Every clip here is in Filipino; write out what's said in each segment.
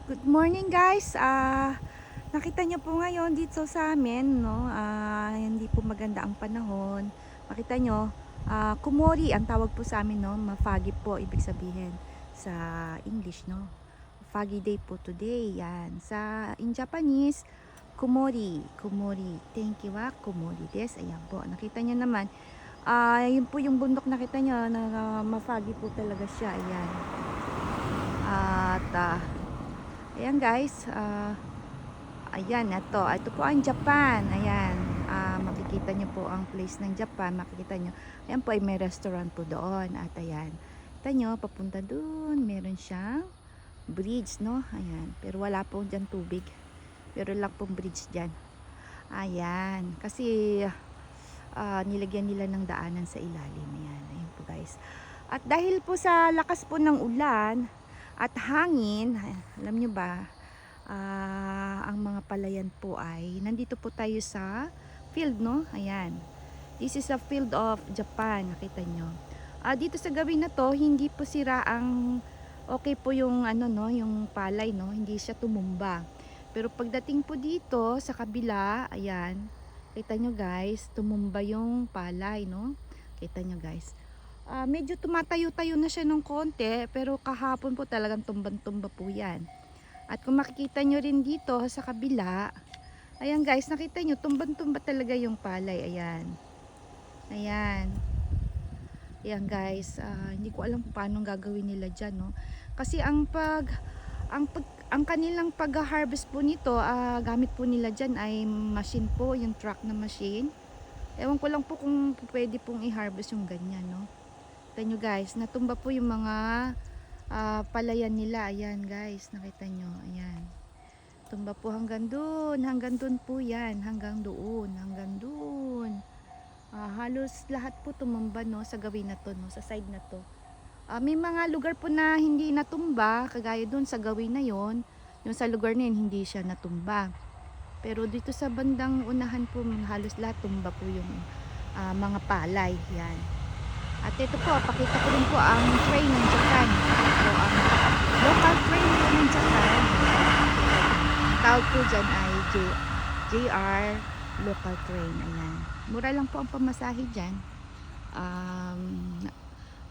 Good morning guys. Nakita niyo po ngayon dito sa amin, no? Hindi po maganda ang panahon. Makita niyo, kumori ang tawag po sa amin, no? Mafagi po ibig sabihin sa English, no? Foggy day po today. Yan. In Japanese, kumori, kumori. Thank you wa kumori des. Ayan po. Nakita niyo naman. Yun po yung bundok nakita niyo na mafagi po talaga siya. Ayan. At ayan guys, ayan, ito po ang Japan. Ayan, makikita nyo po ang place ng Japan. Makikita nyo, ayan po ay may restaurant po doon. At ayan, kita nyo, papunta doon, meron siyang bridge, no? Ayan, pero wala po dyan tubig. Pero lang pong bridge dyan. Ayan, kasi nilagyan nila ng daanan sa ilalim. Ayan po guys. At dahil po sa lakas po ng ulan at hangin, alam nyo ba, ang mga palayan po ay nandito po tayo sa field, no? Ayan, this is a field of Japan. Nakita nyo, dito sa gawin na to, hindi po sira ang okay po yung ano, no, yung palay, no, hindi siya tumumba. Pero pagdating po dito sa kabila, ayan, kita nyo guys, tumumba yung palay, no? Kita nyo guys, medyo tumatayo-tayo na siya ng konti, pero kahapon po talagang tumban-tumba po yan. At kung makikita nyo rin dito sa kabila, ayan guys, nakita nyo, tumban-tumba talaga yung palay. Ayan. Ayan. Ayan guys, hindi ko alam kung paano gagawin nila dyan, no? Kasi ang kanilang pag-harvest po nito, gamit po nila dyan ay machine po, yung truck na machine. Ewan ko lang po kung pwede pong i-harvest yung ganyan, no? Kita nyo guys, natumba po yung mga palayan nila. Ayan guys, nakita nyo, ayan, tumba po hanggang doon po yan, hanggang doon, halos lahat po tumamba, no, sa gawin na to, no, sa side na to. May mga lugar po na hindi natumba, kagaya doon sa gawin na yon, yung sa lugar na yun hindi siya natumba, pero dito sa bandang unahan po halos lahat tumba po yung mga palay. Yan. At ito po, pakita ko rin po ang train ng Japan. So, ang local train po ng Japan, tawag po dyan ay JR local train. Ayan. Mura lang po ang pamasahe dyan.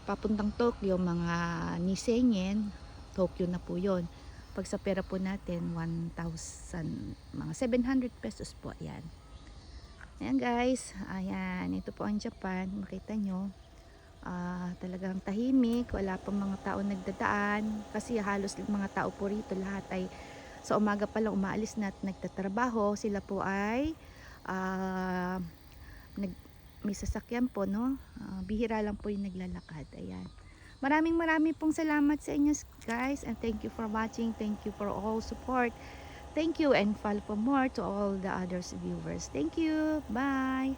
Papuntang Tokyo, mga Nissengen, Tokyo na po yon. Pag sa pera po natin, 1,000, mga 700 pesos po. Ayan. Ayan guys, ayan, ito po ang Japan. Makita nyo. Talagang tahimik, wala pang mga tao nagdadaan kasi halos mga tao po rito lahat ay sa umaga pa lang umaalis na at nagtatrabaho. Sila po ay may sasakyan po, no? Bihira lang po yung naglalakad. Ayan, maraming pong salamat sa inyo guys, and thank you for watching, thank you for all support, thank you, and follow for more to all the others viewers. Thank you, bye.